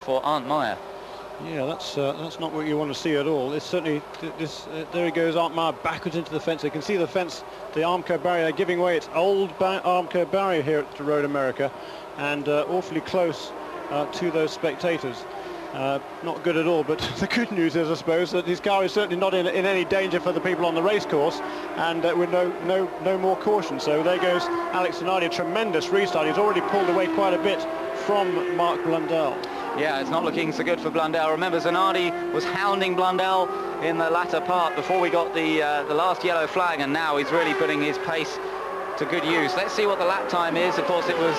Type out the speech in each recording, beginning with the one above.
for Arndt Meyer. Yeah, that's not what you want to see at all. It's certainly there he goes, Arndt Meyer backwards into the fence. You can see the fence, the Armco barrier giving way. It's old Armco barrier here at Road America, and awfully close to those spectators. Not good at all, but the good news is, I suppose, that his car is certainly not in any danger for the people on the racecourse, and with no more caution. So there goes Alex Zanardi, a tremendous restart. He's already pulled away quite a bit from Mark Blundell. Yeah, it's not looking so good for Blundell. Remember, Zanardi was hounding Blundell in the latter part before we got the last yellow flag, and now he's really putting his pace to good use. Let's see what the lap time is. Of course, it was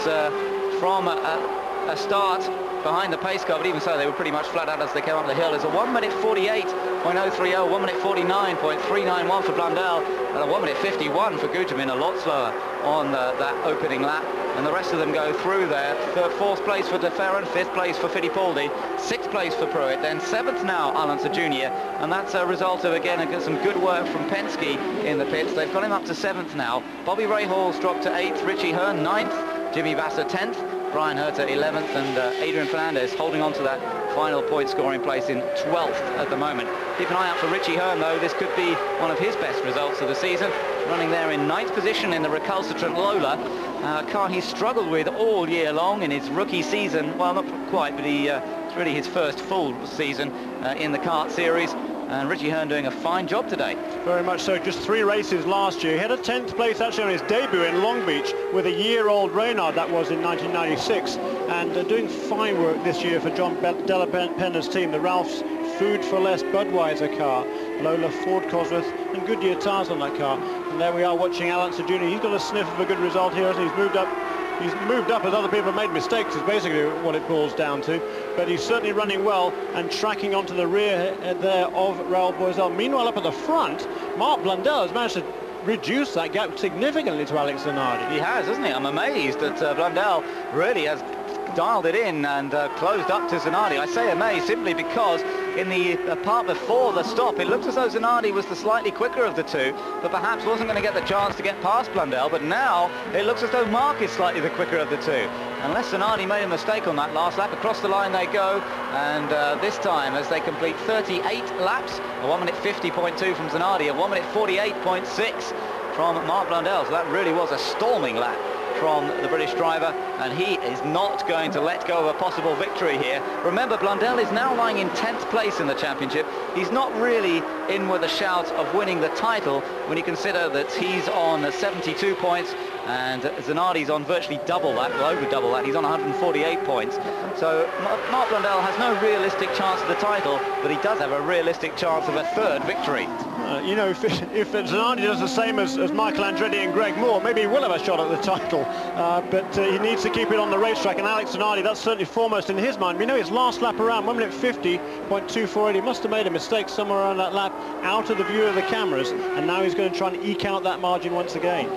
from a start behind the pace car, but even so, they were pretty much flat out as they came up the hill. It's a 1:48.030, 1:49.391 for Blundell, and a 1:51 for Guterman, a lot slower on that opening lap. And the rest of them go through there. Fourth place for De Ferran, fifth place for Fittipaldi, sixth place for Pruitt, then seventh now Alonso Jr. And that's a result of, again, some good work from Penske in the pits. They've got him up to seventh now. Bobby Rahall's dropped to eighth, Richie Hearn ninth, Jimmy Vasser 10th, Brian Herter 11th, and Adrian Fernandez holding on to that final point scoring place in 12th at the moment. Keep an eye out for Richie Hearn, though. This could be one of his best results of the season, running there in ninth position in the recalcitrant Lola, a car he struggled with all year long in his rookie season. Well, not quite, but it's really his first full season in the kart series. And Richie Hearn doing a fine job today. Very much so. Just 3 races last year. He had a 10th place actually on his debut in Long Beach with a year-old Reynard, that was in 1996, and doing fine work this year for John Della Penna's team, the Ralph's Food for Less Budweiser car, Lola, Ford Cosworth and Goodyear tires on that car. And there we are watching Alonso Jr. He's got a sniff of a good result here, and he's moved up. He's moved up as other people have made mistakes, is basically what it boils down to. But he's certainly running well and tracking onto the rear there of Raul Boesel. Meanwhile, up at the front, Mark Blundell has managed to reduce that gap significantly to Alex Zanardi. He has, hasn't he? I'm amazed that Blundell really has dialed it in and closed up to Zanardi. I say amazed simply because in the part before the stop, it looked as though Zanardi was the slightly quicker of the two, but perhaps wasn't going to get the chance to get past Blundell. But now it looks as though Mark is slightly the quicker of the two. Unless Zanardi made a mistake on that last lap, across the line they go, and this time as they complete 38 laps, a 1:50.2 from Zanardi, a 1:48.6 from Mark Blundell. So that really was a storming lap from the British driver, and he is not going to let go of a possible victory here. Remember, Blundell is now lying in 10th place in the championship. He's not really in with a shout of winning the title when you consider that he's on 72 points and Zanardi's on virtually double that, well, over double that. He's on 148 points. So Mark Blundell has no realistic chance of the title, but he does have a realistic chance of a third victory. You know, if Zanardi does the same as Michael Andretti and Greg Moore, maybe he will have a shot at the title. But he needs to keep it on the racetrack, and Alex Zanardi, that's certainly foremost in his mind. We know his last lap around, 1:50.248. He must have made a mistake somewhere around that lap, out of the view of the cameras, and now he's going to try and eke out that margin once again.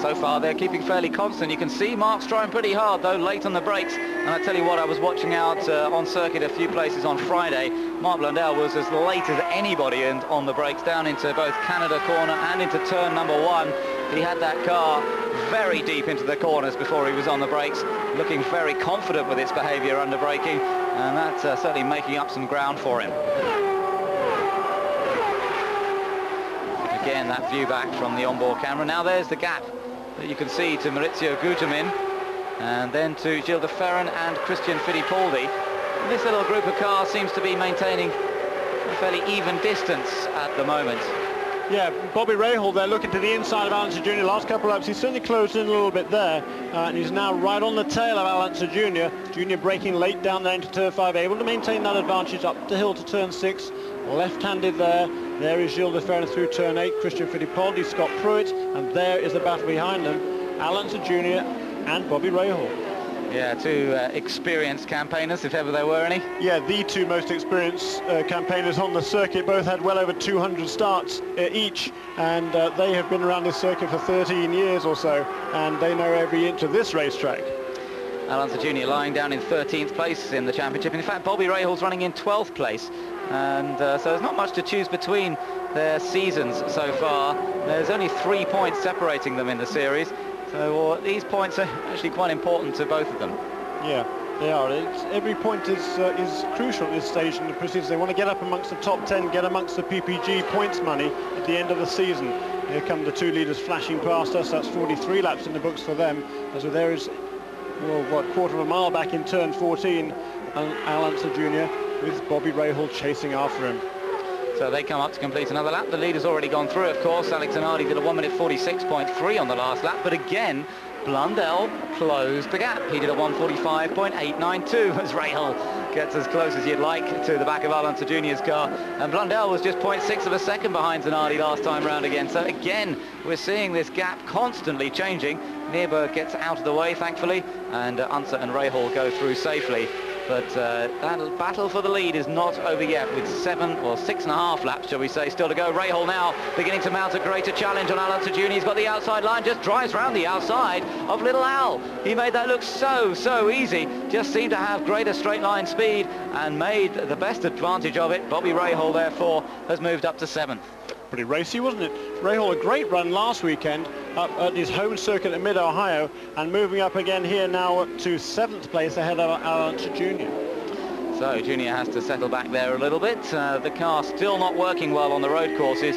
So far they're keeping fairly constant. You can see Mark's trying pretty hard though, late on the brakes. And I tell you what, I was watching out on circuit a few places on Friday. Mark Blundell was as late as anybody on the brakes, down into both Canada corner and into turn number 1. He had that car very deep into the corners before he was on the brakes, looking very confident with its behaviour under braking, and that's certainly making up some ground for him. Again, that view back from the onboard camera. Now there's the gap that you can see to Maurizio Guterman, and then to Gilles de Ferran and Christian Fittipaldi. And this little group of cars seems to be maintaining a fairly even distance at the moment. Yeah, Bobby Rahal there looking to the inside of Alonso Jr. Last couple of laps, he's certainly closed in a little bit there, and he's now right on the tail of Alonso Jr. Jr. braking late down there into turn 5, able to maintain that advantage up the hill to turn 6. Left-handed there. There is Gilles de Ferran through turn 8, Christian Fittipaldi, Scott Pruitt, and there is the battle behind them, Alonso Jr. and Bobby Rahal. Yeah, two experienced campaigners, if ever there were any. Yeah, the two most experienced campaigners on the circuit. Both had well over 200 starts each, and they have been around this circuit for 13 years or so, and they know every inch of this racetrack. Alonso Jr. lying down in 13th place in the championship. In fact, Bobby Rahal's running in 12th place, and so there's not much to choose between their seasons so far. There's only 3 points separating them in the series, so these points are actually quite important to both of them. Yeah, They are. Every point is crucial at this stage in the proceedings. They want to get up amongst the top 10, get amongst the PPG points money at the end of the season. Here come the two leaders flashing past us. That's 43 laps in the books for them. So there is, well, what, quarter of a mile back in turn 14, and Al Unser Jr. with Bobby Rahal chasing after him. So they come up to complete another lap. The leader's already gone through, of course. Alex Zanardi did a 1:46.3 on the last lap, but again, Blundell closed the gap. He did a 1:45.892 as Rahal gets as close as you'd like to the back of Al Unser Jr.'s car. And Blundell was just 0.6 of a second behind Zanardi last time round again. So again, we're seeing this gap constantly changing. Neerberg gets out of the way, thankfully, and Unser and Rahal go through safely. But that battle for the lead is not over yet, with 7 or 6.5 laps, shall we say, still to go. Rahal now beginning to mount a greater challenge on Al Unser Jr. He's got the outside line, just drives round the outside of little Al. He made that look so easy, just seemed to have greater straight line speed and made the best advantage of it. Bobby Rahal, therefore, has moved up to 7th. Pretty racy, wasn't it? Rahal, a great run last weekend up at his home circuit at Mid-Ohio, and moving up again here now to 7th place ahead of Al Unser Jr. So Junior has to settle back there a little bit. The car still not working well on the road courses.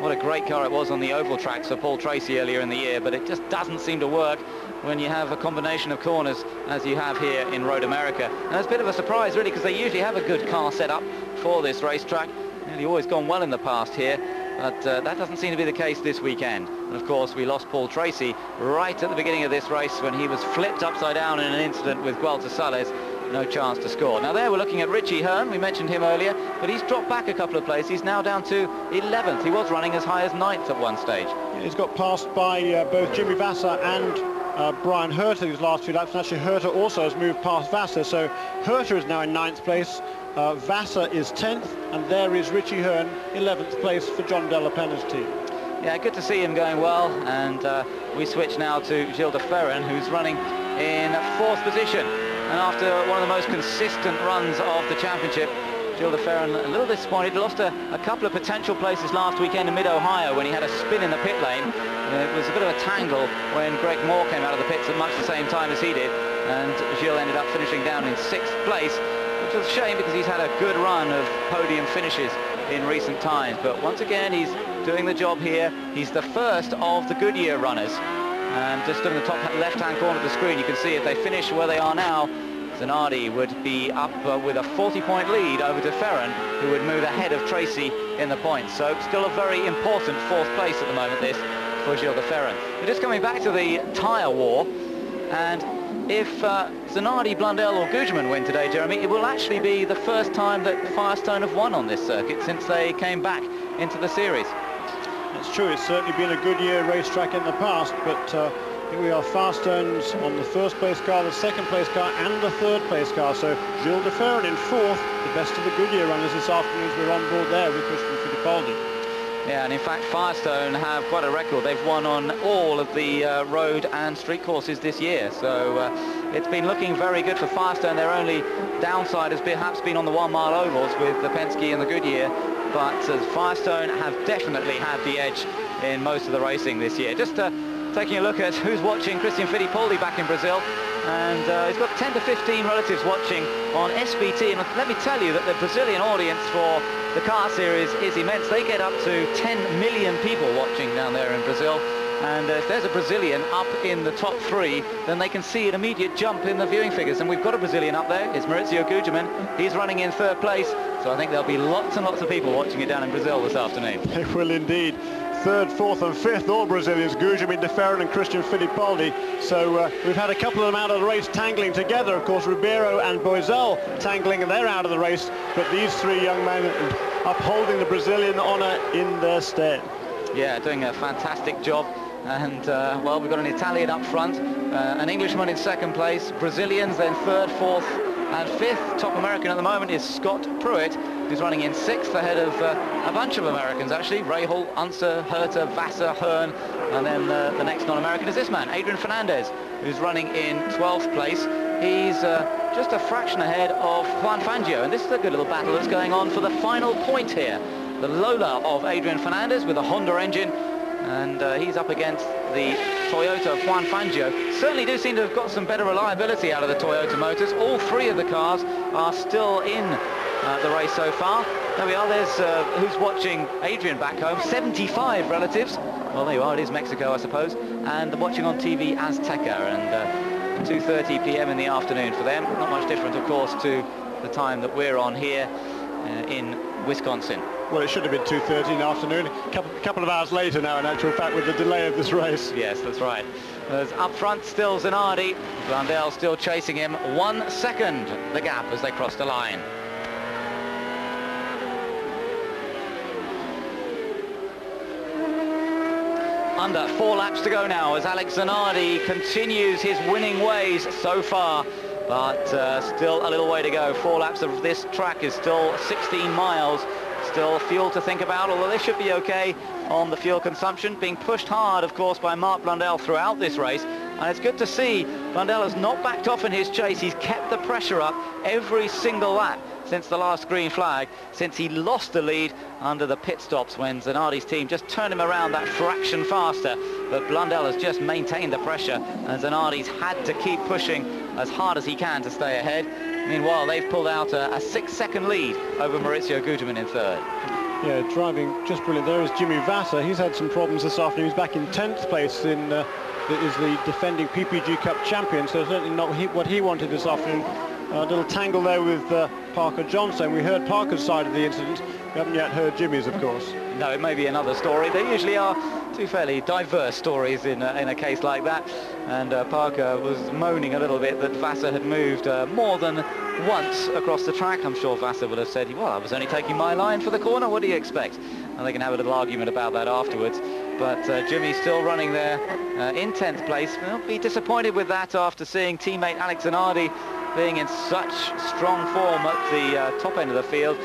What a great car it was on the oval tracks for Paul Tracy earlier in the year, but it just doesn't seem to work when you have a combination of corners as you have here in Road America. And it's a bit of a surprise, really, because they usually have a good car set up for this racetrack. Nearly always gone well in the past here. But that doesn't seem to be the case this weekend. And of course, we lost Paul Tracy right at the beginning of this race when he was flipped upside down in an incident with Guelta Sales. No chance to score. Now there we're looking at Richie Hearn. We mentioned him earlier, but he's dropped back a couple of places. He's now down to 11th. He was running as high as 9th at one stage. He's got passed by both Jimmy Vasser and Brian Herter these last few laps. And actually Herter also has moved past Vasser. So Herter is now in 9th place. Vasser is 10th, and there is Richie Hearn, 11th place for John Della Penna's team. Yeah, good to see him going well, and we switch now to Gilles de Ferran, who's running in 4th position. And after one of the most consistent runs of the championship, Gilles de Ferran a little disappointed. Lost a couple of potential places last weekend in Mid-Ohio when he had a spin in the pit lane. It was a bit of a tangle when Greg Moore came out of the pits at much the same time as he did, and Gilles ended up finishing down in 6th place. Which is a shame because he's had a good run of podium finishes in recent times. But once again, he's doing the job here. He's the first of the Goodyear runners. And just in the top left-hand corner of the screen, you can see if they finish where they are now, Zanardi would be up with a 40-point lead over de Ferran, who would move ahead of Tracy in the points. So still a very important 4th place at the moment, this, for Gilles de Ferran. We're just coming back to the tyre war. And if Zanardi, Blundell or Gugeman win today, Jeremy, it will actually be the first time that Firestone have won on this circuit since they came back into the series. That's true. It's certainly been a Goodyear racetrack in the past, but here we are, Firestones on the 1st place car, the 2nd place car and the 3rd place car. So Gilles de Ferran in 4th, the best of the Goodyear runners this afternoon as we're on board there with Christian Fittipaldi. Yeah, and in fact Firestone have quite a record. They've won on all of the road and street courses this year, so it's been looking very good for Firestone. Their only downside has perhaps been on the 1 mile ovals with the Penske and the Goodyear, but Firestone have definitely had the edge in most of the racing this year. Just taking a look at who's watching Christian Fittipaldi back in Brazil, and he's got 10 to 15 relatives watching on SBT, and let me tell you that the Brazilian audience for the car series is immense. They get up to 10 million people watching down there in Brazil, and if there's a Brazilian up in the top 3, then they can see an immediate jump in the viewing figures. And we've got a Brazilian up there. It's Maurizio Gugeman. He's running in 3rd place, so I think there'll be lots and lots of people watching it down in Brazil this afternoon. They will indeed. 3rd, 4th and 5th, all Brazilians, Gugeman, de Ferran and Christian Fittipaldi. So we've had a couple of them out of the race tangling together. Of course, Ribeiro and Boisel tangling, and they're out of the race. But these 3 young men upholding the Brazilian honour in their stead. Yeah, doing a fantastic job. And, well, we've got an Italian up front, an Englishman in 2nd place, Brazilians then 3rd, 4th and 5th. Top American at the moment is Scott Pruitt, who's running in 6th ahead of a bunch of Americans, actually. Rahal, Unser, Herter, Vasser, Hearn, and then the next non-American is this man, Adrian Fernandez, who's running in 12th place. He's just a fraction ahead of Juan Fangio, and this is a good little battle that's going on for the final point here. The Lola of Adrian Fernandez with a Honda engine, and he's up against the Toyota of Juan Fangio certainly do seem to have got some better reliability out of the Toyota motors. All three of the cars are still in the race so far. There we are, there's who's watching Adrian back home, 75 relatives. Well, there you are, it is Mexico, I suppose. And watching on TV Azteca, and 2:30 p.m. in the afternoon for them. Not much different, of course, to the time that we're on here in Wisconsin. Well, it should have been 2:30 in the afternoon. A couple of hours later now, in actual fact, with the delay of this race. Yes, that's right. There's up front still Zanardi. Blundell still chasing him. 1 second the gap as they cross the line. Under 4 laps to go now as Alex Zanardi continues his winning ways so far, but still a little way to go. 4 laps of this track is still 16 miles. Still fuel to think about, although they should be okay on the fuel consumption. Being pushed hard, of course, by Mark Blundell throughout this race. And it's good to see Blundell has not backed off in his chase. He's kept the pressure up every single lap since the last green flag, since he lost the lead under the pit stops when Zanardi's team just turned him around that fraction faster. But Blundell has just maintained the pressure, and Zanardi's had to keep pushing as hard as he can to stay ahead. Meanwhile, they've pulled out a 6-second lead over Maurizio Guterman in third. Yeah, driving just brilliant. There is Jimmy Vasser. He's had some problems this afternoon. He's back in 10th place in is the defending PPG Cup champion, so certainly not what he wanted this afternoon. A little tangle there with Parker Johnson. We heard Parker's side of the incident. We haven't yet heard Jimmy's, of course. No, it may be another story. There usually are two fairly diverse stories in a case like that. And Parker was moaning a little bit that Vasser had moved more than once across the track. I'm sure Vasser would have said, well, I was only taking my line for the corner. What do you expect? And they can have a little argument about that afterwards. But Jimmy's still running there in 10th place. They'll be disappointed with that after seeing teammate Alex Zanardi being in such strong form at the top end of the field.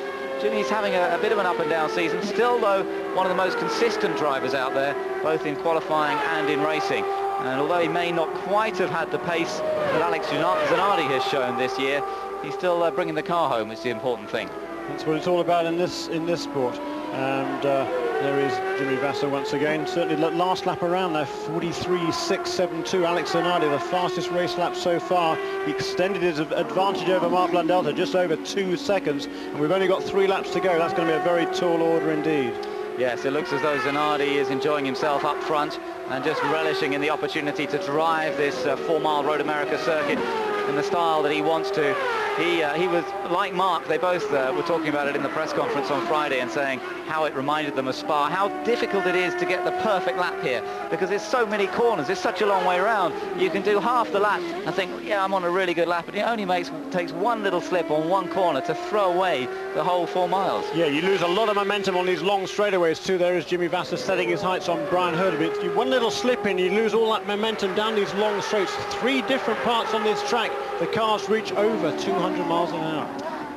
Jimmy's having a bit of an up and down season. Still, though, one of the most consistent drivers out there, both in qualifying and in racing. And although he may not quite have had the pace that Alex Zanardi has shown this year, he's still bringing the car home, which is the important thing. That's what it's all about in this sport. And there is Jimmy Vasser once again. Certainly last lap around there, 43.672. Alex Zanardi, the fastest race lap so far. He extended his advantage over Mark Blundell to just over 2 seconds. And we've only got 3 laps to go. That's going to be a very tall order indeed. Yes, it looks as though Zanardi is enjoying himself up front and just relishing in the opportunity to drive this 4-mile Road America circuit in the style that he wants to. He was like Mark. They both were talking about it in the press conference on Friday and saying how it reminded them of Spa, how difficult it is to get the perfect lap here because there's so many corners. It's such a long way around. You can do half the lap and think, yeah, I'm on a really good lap, but it only takes one little slip on one corner to throw away the whole 4 miles. Yeah, you lose a lot of momentum on these long straightaways too. There is Jimmy Vasser setting his heights on Brian Herdovich. One little slip in, you lose all that momentum down these long straights. 3 different parts on this track. The cars reach over 200 miles an hour.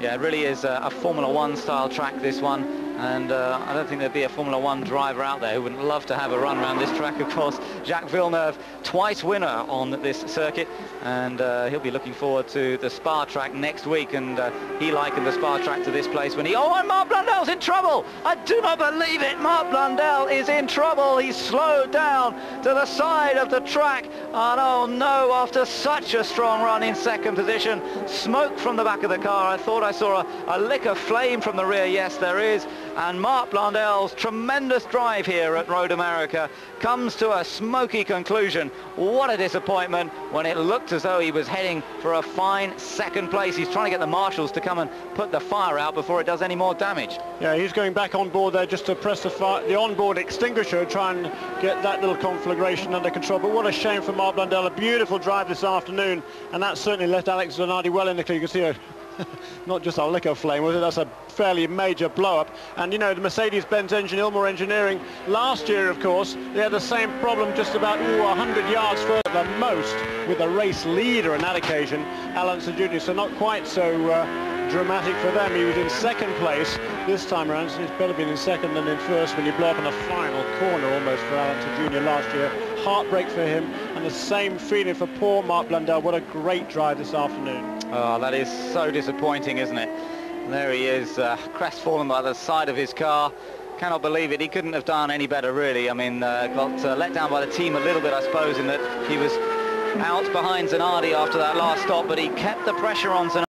Yeah, it really is a Formula One style track, this one. And I don't think there'd be a Formula One driver out there who wouldn't love to have a run around this track. Of course, Jacques Villeneuve, twice winner on this circuit, and he'll be looking forward to the Spa track next week. And he likened the Spa track to this place when and Mark Blundell's in trouble. I do not believe it. Mark Blundell is in trouble. He's slowed down to the side of the track. And oh no, after such a strong run in second position, smoke from the back of the car. I thought I saw a lick of flame from the rear. Yes, there is. And Mark Blundell's tremendous drive here at Road America comes to a smoky conclusion. What a disappointment when it looked as though he was heading for a fine second place. He's trying to get the marshals to come and put the fire out before it does any more damage. Yeah, he's going back on board there just to press the onboard extinguisher, try and get that little conflagration under control. But what a shame for Mark Blundell. A beautiful drive this afternoon, and that certainly left Alex Zanardi well in the clear. You can see not just a lick of flame, was it? That's a fairly major blow-up. And you know, the Mercedes-Benz engine, Ilmor Engineering, last year, of course, they had the same problem just about 100 yards further than most with the race leader on that occasion, Alan Jr. So not quite so dramatic for them. He was in second place this time around, so it's better been in second than in first when you blow up in the final corner almost for Alan Jr. last year. Heartbreak for him, and the same feeling for poor Mark Blundell. What a great drive this afternoon. Oh, that is so disappointing, isn't it? And there he is, crestfallen by the side of his car. Cannot believe it. He couldn't have done any better, really. I mean, got let down by the team a little bit, I suppose, in that he was out behind Zanardi after that last stop, but he kept the pressure on Zanardi.